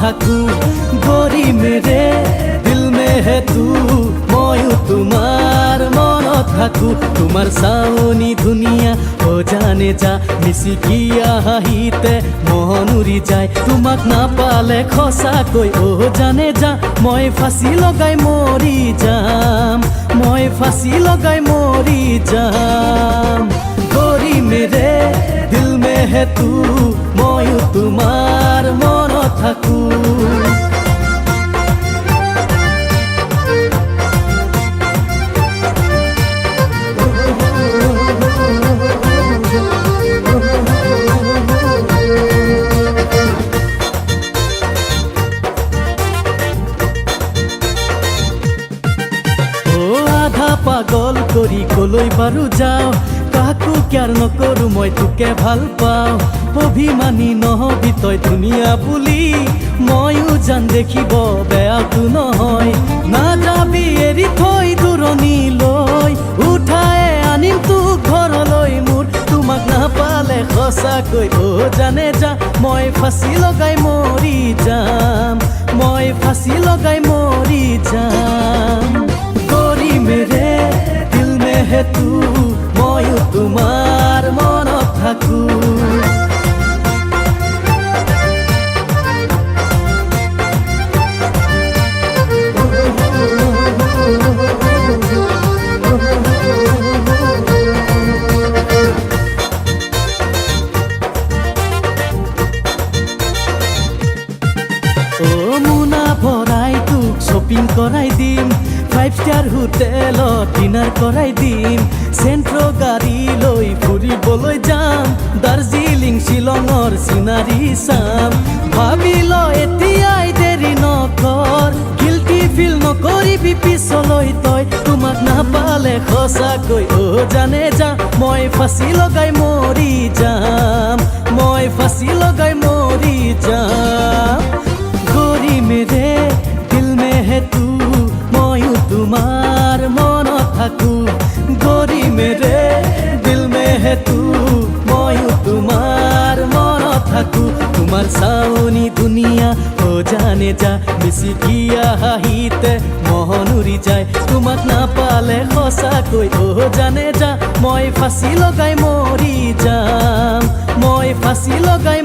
থাকো গৰি মেৰে দিল মে হে তু ময়ো তোমাৰ মনত থাকো তোমাৰ চাৱনি ধুনীয়া অ জানে যা মিচিকিয়া হাঁহিতে মন উৰি যায় তোমাক নাপালে সঁচাকৈ অ জানে যা মই ফাঁচি লগাই মৰি যাম মই ফাঁচি লগাই মৰি যাম গৰি মেৰে দিল মে হে তু ময়ো তোমাৰ মনত থাকো পাগল কৰি কলৈ বাৰু যাওঁ কাকো কেয়াৰ নকৰো মই তোকে ভাল পাওঁ অভিমানী নহবি তই ধুনীয়া বুলি ময়ো জান দেখিব বেয়াটো নহয় নাযাবি এৰি থৈ দূৰণিলৈ উঠাই আনিম তোক ঘৰলৈ মোৰ তোমাক নাপালে সঁচাকৈ অ জানে যা মই ফাঁচি লগাই মৰি যাম মই ফাঁচি লগাই মৰি যাম গৰি মেৰে দিল মে হে তু ময়ো তোমাৰ মনত থাকো মোনা ভৰাই তোক শ্বপিং কৰাই দিম 5 ষ্টাৰ হোটেলত ডিনাৰ কৰাই দিম চেন্ট্ৰ গাড়ী লৈ ফুৰিবলৈ যাম দাৰ্জিলিং শ্বিলঙৰ চিনাৰী চাম ভাবি ল এতিয়াই দেৰি নকৰ গিল্টি ফিল নকৰিবি পিছলৈ তই তোমাক নাপালে সঁচাকৈ অ জানে যা মই ফাঁচি লগাই মৰি যাম মই ফাঁচি লগাই মৰি যাম গৰি মেৰে দিল মে হে তু ময়ো তোমাৰ মনত থাকো গৰি মেৰে দিল মে হে তু ময়ো তোমাৰ মনত থাকো তোমাৰ চাৱনি ধুনীয়া অ জানে যা মিচিকিয়া হাঁহিতে মন উৰি যায় তোমাক নাপালে সঁচাকৈ অ জানে যা মই ফাঁচি লগাই মৰি যাম মই ফাঁচি লগাই